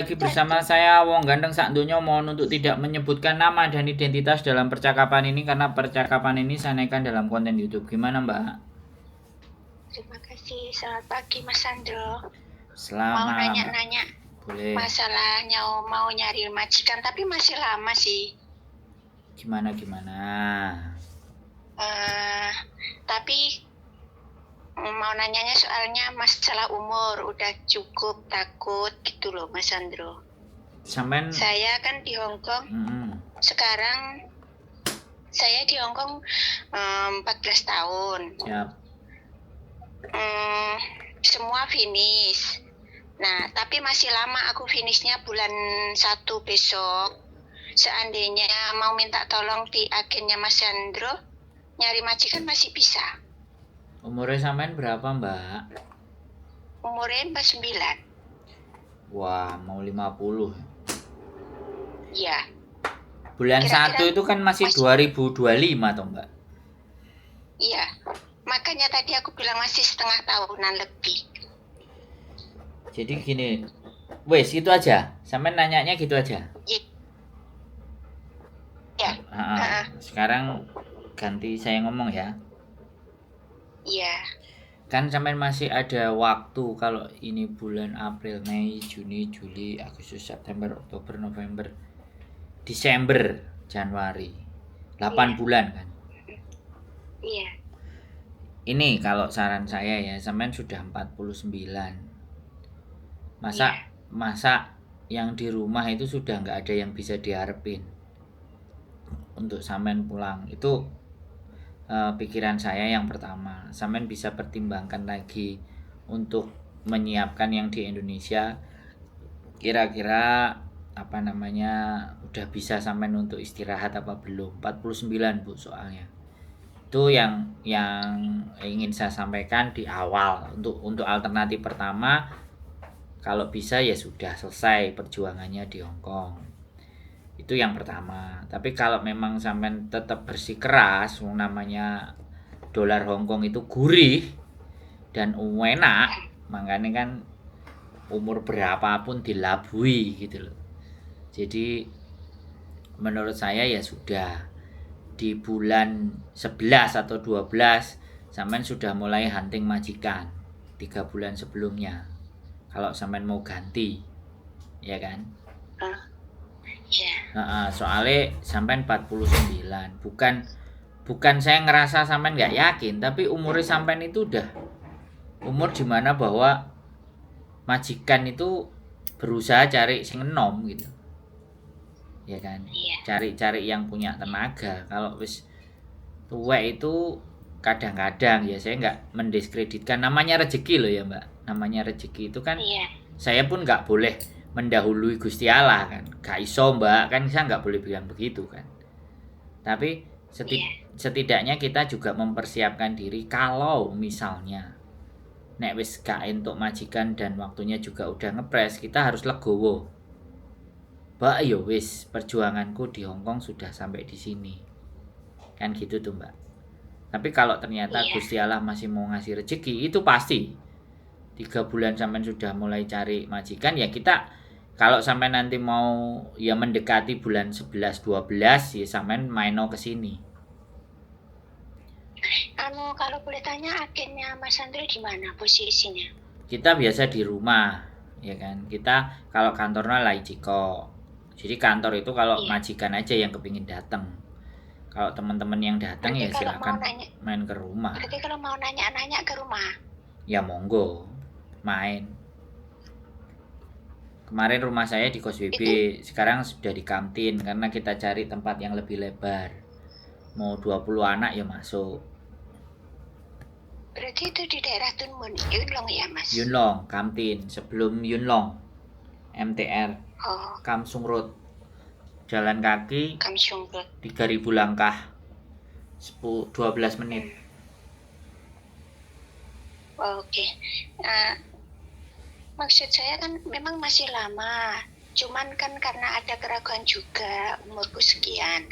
Lagi bersama saya Wong Ganteng Sak Donya, mohon untuk tidak menyebutkan nama dan identitas dalam percakapan ini karena percakapan ini saya naikkan dalam konten YouTube. Gimana Mbak? Terima kasih. Selamat pagi Mas Sandro. Selamat Mau malam. nanya-nanya Boleh. masalahnya mau nyari majikan tapi masih lama sih. Gimana? Tapi mau nanyanya soalnya masalah umur udah cukup takut gitu loh Mas Sandro. Sampai Saya kan di Hong Kong. Sekarang saya di Hong Kong 14 tahun. Siap. Semua finish. Nah, tapi masih lama aku finishnya bulan 1 besok. Seandainya mau minta tolong di agennya Mas Sandro, nyari majikan masih bisa. Umurnya sampean berapa Mbak? Umurnya 49. Wah, mau 50. Iya. Bulan Kira-kira 1 itu kan masih 2025 toh Mbak? Iya. Makanya tadi aku bilang masih setengah tahunan lebih. Jadi gini, wes itu aja. Sampean nanyanya gitu aja. Ya. Sekarang ganti saya ngomong ya. Iya. Kan sampai masih ada waktu kalau ini bulan April, Mei, Juni, Juli, Agustus, September, Oktober, November, Desember, Januari. 8 bulan kan. Iya. Ini kalau saran saya ya, sampean sudah 49. Masa yang di rumah itu sudah nggak ada yang bisa diharapin untuk sampean pulang. Itu pikiran saya yang pertama. Sampean bisa pertimbangkan lagi untuk menyiapkan yang di Indonesia. Kira-kira udah bisa sampean untuk istirahat apa belum? 49 Bu soalnya. Itu yang ingin saya sampaikan di awal. Untuk alternatif pertama, kalau bisa ya sudah selesai perjuangannya di Hong Kong. Itu yang pertama. Tapi kalau memang sampean tetap bersikeras, namanya dolar Hong Kong itu gurih dan enak, makanya kan umur berapapun dilabui gitu loh. Jadi menurut saya ya sudah di bulan 11 atau 12 sampean sudah mulai hunting majikan 3 bulan sebelumnya. Kalau sampean mau ganti, ya kan? Soalnya sampean 49, bukan saya ngerasa sampean nggak yakin, tapi umurnya sampean itu udah umur dimana bahwa majikan itu berusaha cari sing enom gitu, ya kan? Cari yang punya tenaga. Kalau wis tua itu kadang-kadang ya saya nggak mendiskreditkan, namanya rezeki loh ya Mbak, namanya rezeki itu kan. Saya pun nggak boleh mendahului Gusti Allah kan, gak iso Mbak, kan saya nggak boleh bilang begitu kan. Tapi setidaknya kita juga mempersiapkan diri kalau misalnya nek wis gak entuk majikan dan waktunya juga udah ngepres, kita harus legowo. Mbak yo wis perjuanganku di Hong Kong sudah sampai di sini. Kan gitu tuh Mbak. Tapi kalau ternyata Gusti Allah masih mau ngasih rezeki, itu pasti 3 bulan sampean sudah mulai cari majikan, ya kita kalau sampean nanti mau ya mendekati bulan 11 12 ya sampean maino ke sini. Kalau boleh tanya agennya Mas Sandro di mana posisinya? Kita biasa di rumah, ya kan. Kita kalau kantornya Lai Ciko. Jadi kantor itu kalau majikan aja yang kepingin datang. Kalau teman-teman yang datang ya silakan main ke rumah. Berarti kalau mau nanya-nanya ke rumah? Ya monggo, main. Kemarin rumah saya di Kos BB, sekarang sudah di kantin karena kita cari tempat yang lebih lebar. Mau 20 anak ya masuk. Berarti itu di daerah Tun Mun, Yunlong ya Mas? Yunlong, kantin. Sebelum Yunlong, MTR, Kamsung Road. Jalan kaki 3.000 langkah, 12 menit. Oke. Maksud saya kan memang masih lama, cuman kan karena ada keraguan juga umurku sekian.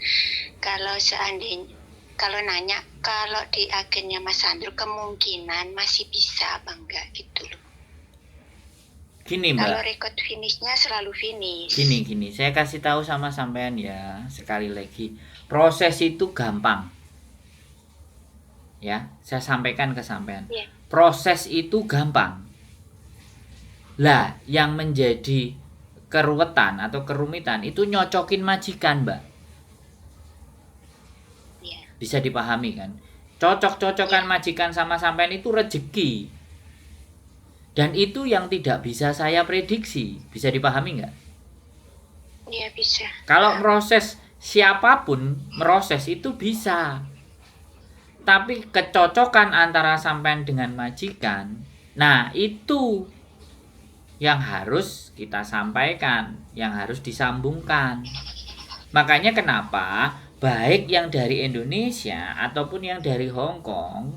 Kalau seandainya, kalau nanya, kalau di agennya Mas Sandro kemungkinan masih bisa apa enggak gitu loh. Gini Kalau Mbak, record finishnya selalu finish. gini, saya kasih tahu sama sampean ya, sekali lagi, proses itu gampang. Ya, saya sampaikan ke sampean. Iya. Proses itu gampang. Lah, yang menjadi keruwetan atau kerumitan itu nyocokin majikan, Mbak. Iya. Bisa dipahami kan? Cocok-cocokan majikan sama sampean itu rezeki. Dan itu yang tidak bisa saya prediksi. Bisa dipahami nggak? Iya bisa. Kalau proses siapapun proses itu bisa. Tapi kecocokan antara sampean dengan majikan, nah itu yang harus kita sampaikan, yang harus disambungkan. Makanya kenapa baik yang dari Indonesia ataupun yang dari Hong Kong,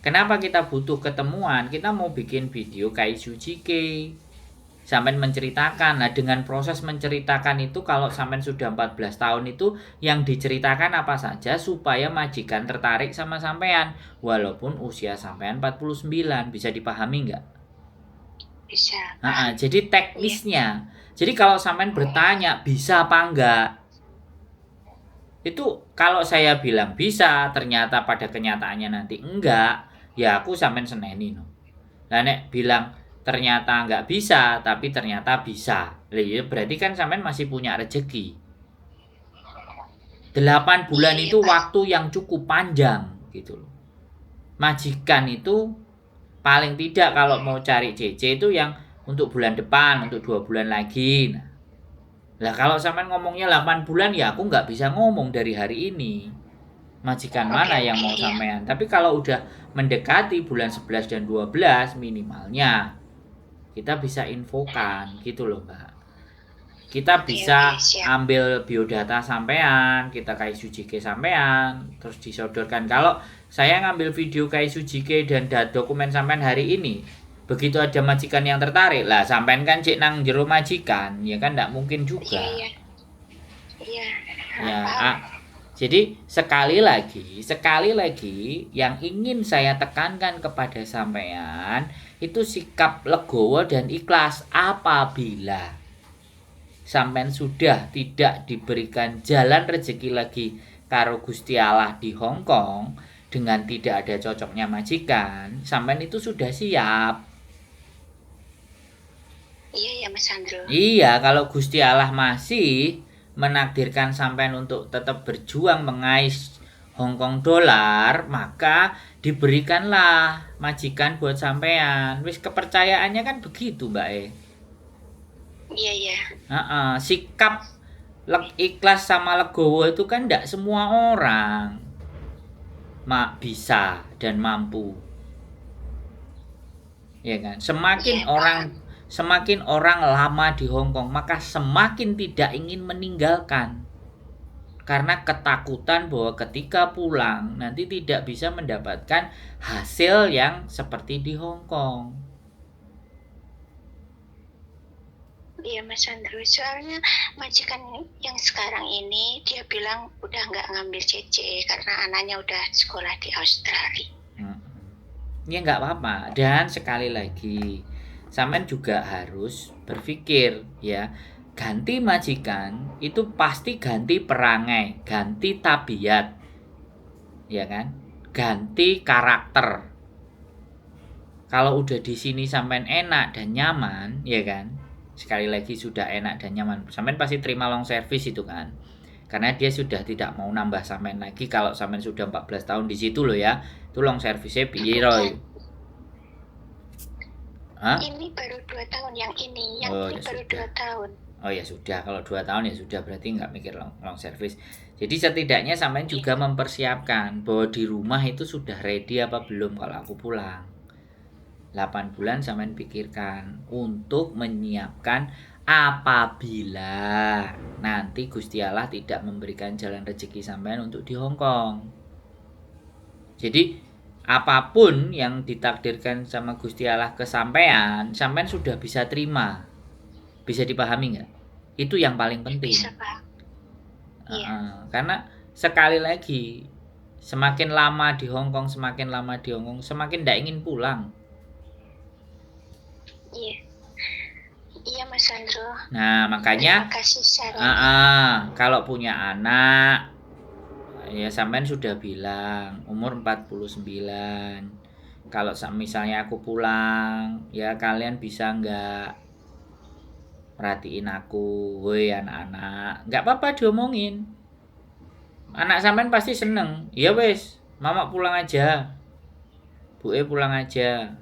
kenapa kita butuh ketemuan? Kita mau bikin video Kaiju Jike. Sampai menceritakan. Nah, dengan proses menceritakan itu, kalau sampai sudah 14 tahun itu, yang diceritakan apa saja supaya majikan tertarik sama sampean walaupun usia sampean 49. Bisa dipahami nggak? Bisa. Jadi teknisnya. Jadi kalau sampean bertanya bisa apa enggak, itu kalau saya bilang bisa, ternyata pada kenyataannya nanti enggak, ya aku sampean seneni no. Lah nek bilang ternyata enggak bisa tapi ternyata bisa, ya berarti kan sampean masih punya rezeki. 8 bulan itu waktu yang cukup panjang gitu loh. Majikan itu paling tidak kalau mau cari CC itu yang untuk bulan depan, untuk 2 bulan lagi. Nah, lah kalau sampean ngomongnya 8 bulan ya aku nggak bisa ngomong dari hari ini. Majikan mana yang mau sampean. Tapi kalau udah mendekati bulan 11 dan 12 minimalnya kita bisa infokan gitu loh Mbak. Kita bisa ambil biodata sampean, kita Kaiju Jike sampean, terus disodorkan. Kalau saya ngambil video Kaiju Jike dan dokumen sampean hari ini, begitu ada majikan yang tertarik, lah sampean kan cek nang jero majikan, ya kan nggak mungkin juga. Iya. Ya, jadi sekali lagi yang ingin saya tekankan kepada sampean itu sikap legowo dan ikhlas apabila sampean sudah tidak diberikan jalan rezeki lagi karo Gusti Allah di Hong Kong dengan tidak ada cocoknya majikan, sampean itu sudah siap. Iya ya Mas Andro. Iya, kalau Gusti Allah masih menakdirkan sampean untuk tetap berjuang mengais Hong Kong dolar, maka diberikanlah majikan buat sampean. Wis kepercayaannya kan begitu, Mbak Iya. Sikap ikhlas sama legowo itu kan tidak semua orang bisa dan mampu. Ya kan? Semakin orang lama di Hong Kong, maka semakin tidak ingin meninggalkan. Karena ketakutan bahwa ketika pulang nanti tidak bisa mendapatkan hasil yang seperti di Hong Kong. Iya Mas Andrew, soalnya majikan yang sekarang ini dia bilang udah nggak ngambil CC karena anaknya udah sekolah di Australia. Ya nggak apa-apa. Dan sekali lagi, sampean juga harus berpikir ya, ganti majikan itu pasti ganti perangai, ganti tabiat, ya kan, ganti karakter. Kalau udah di sini sampean enak dan nyaman, ya kan. Sekali lagi sudah enak dan nyaman, sampean pasti terima long service itu kan, karena dia sudah tidak mau nambah sampean lagi. Kalau sampean sudah 14 tahun di situ loh ya, itu long service-nya piye Roy? Ini baru 2 tahun yang ini, ini baru 2 tahun. Oh ya sudah, kalau 2 tahun ya sudah, berarti nggak mikir long service. Jadi setidaknya sampean juga mempersiapkan bahwa di rumah itu sudah ready apa belum kalau aku pulang. 8 bulan sampean pikirkan untuk menyiapkan apabila nanti Gusti Allah tidak memberikan jalan rezeki sampean untuk di Hong Kong. Jadi apapun yang ditakdirkan sama Gusti Allah ke sampean sudah bisa terima. Bisa dipahami nggak? Itu yang paling penting. Bisa, Pak. Karena sekali lagi, semakin lama di Hong Kong, semakin tidak ingin pulang. Iya. Andro. Nah, makanya Terima kasih sarannya. kalau punya anak ya sampean sudah bilang umur 49. Kalau misalnya aku pulang, ya kalian bisa nggak perhatiin aku, woi anak-anak. Nggak apa-apa diomongin. Anak sampean pasti seneng. Ya wes, mama pulang aja. Bu pulang aja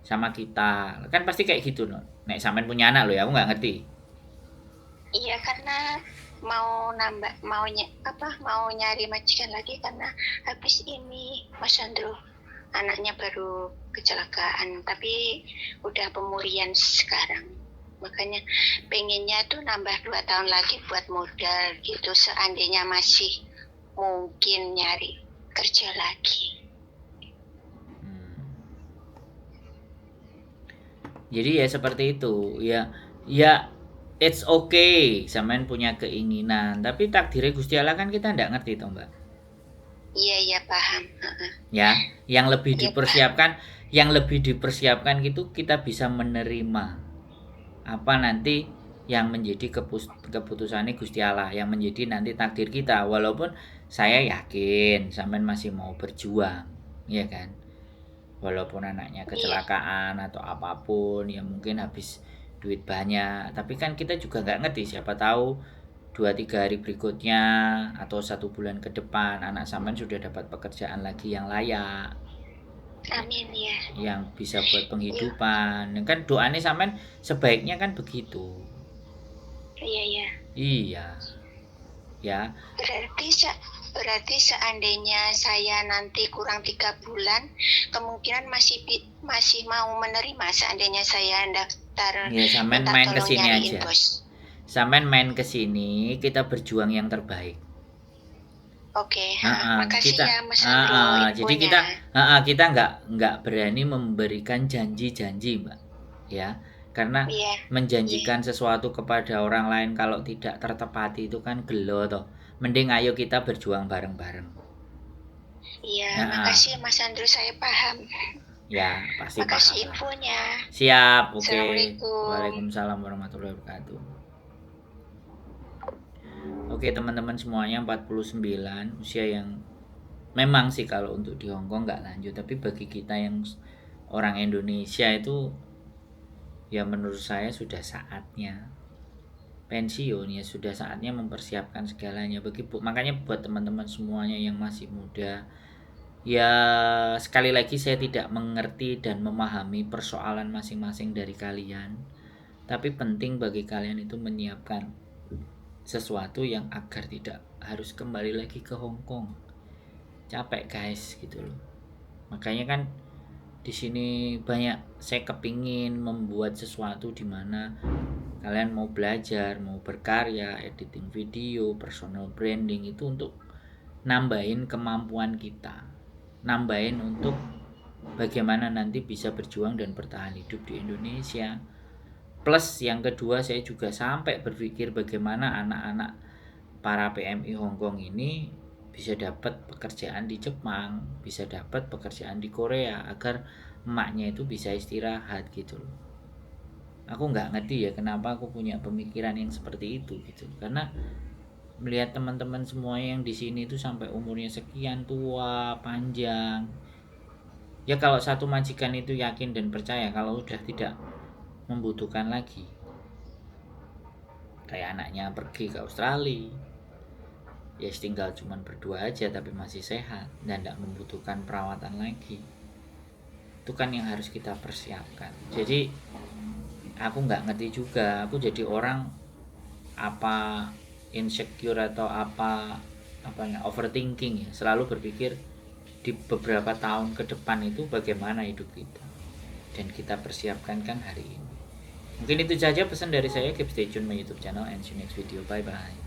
sama kita. Kan pasti kayak gitu, no. Nek sampean punya anak loh ya, aku nggak ngerti. Iya, karena mau nyari majikan lagi karena habis ini Mas Andro anaknya baru kecelakaan, tapi udah pemulihan sekarang. Makanya pengennya tuh nambah 2 tahun lagi buat modal gitu, seandainya masih mungkin nyari kerja lagi. Jadi ya seperti itu. Ya it's okay sampean punya keinginan, tapi takdirnya Gusti Allah kan kita ndak ngerti toh, Mbak. Iya paham. Ya, yang lebih Iya, dipersiapkan gitu kita bisa menerima apa nanti yang menjadi keputusannya Gusti Allah, yang menjadi nanti takdir kita. Walaupun saya yakin sampean masih mau berjuang, ya kan? Walaupun anaknya kecelakaan atau apapun, ya mungkin habis duit banyak, tapi kan kita juga nggak ngerti, siapa tahu 2-3 hari berikutnya atau 1 bulan ke depan anak sampean sudah dapat pekerjaan lagi yang layak, amin ya. yang bisa buat penghidupan. Kan doanya sampean sebaiknya kan begitu. Iya. Iya ya. Berarti seandainya saya nanti kurang 3 bulan, kemungkinan masih mau menerima seandainya saya daftar. Ya sampean main ke sini aja. Bos. Sampean main ke sini, kita berjuang yang terbaik. Oke, makasih ya Mas Andro infonya. Jadi kita nggak berani memberikan janji-janji, Mbak. Ya, karena menjanjikan sesuatu kepada orang lain kalau tidak tertepati itu kan gelo toh. Mending ayo kita berjuang bareng-bareng. Iya, makasih Mas Andro, saya paham. Ya, pasti paham. Makasih infonya. Siap, oke. Assalamualaikum. Waalaikumsalam warahmatullahi wabarakatuh. Oke teman-teman semuanya, 49 usia yang memang sih kalau untuk di Hongkong nggak lanjut, tapi bagi kita yang orang Indonesia itu ya menurut saya sudah saatnya pensiun, ya sudah saatnya mempersiapkan segalanya. Makanya buat teman-teman semuanya yang masih muda, ya sekali lagi saya tidak mengerti dan memahami persoalan masing-masing dari kalian, tapi penting bagi kalian itu menyiapkan sesuatu yang agar tidak harus kembali lagi ke Hongkong. Capek guys gitu loh. Makanya kan di sini banyak saya kepingin membuat sesuatu di mana kalian mau belajar, mau berkarya, editing video, personal branding, itu untuk nambahin kemampuan kita, nambahin untuk bagaimana nanti bisa berjuang dan bertahan hidup di Indonesia. Plus yang kedua, saya juga sampai berpikir bagaimana anak-anak para PMI Hongkong ini bisa dapat pekerjaan di Jepang, bisa dapat pekerjaan di Korea, agar emaknya itu bisa istirahat gitu loh. Aku nggak ngerti ya kenapa aku punya pemikiran yang seperti itu gitu. Karena melihat teman-teman semua yang di sini itu sampai umurnya sekian tua, panjang. Ya kalau satu majikan itu yakin dan percaya kalau udah tidak membutuhkan lagi, kayak anaknya pergi ke Australia, ya tinggal cuman berdua aja tapi masih sehat dan tidak membutuhkan perawatan lagi, itu kan yang harus kita persiapkan. Jadi aku nggak ngerti juga, aku jadi orang apa insecure atau apanya overthinking ya, selalu berpikir di beberapa tahun ke depan itu bagaimana hidup kita, dan kita persiapkan kan hari ini. Mungkin itu saja pesan dari saya. Keep stay tune my YouTube channel and see you next video. Bye bye.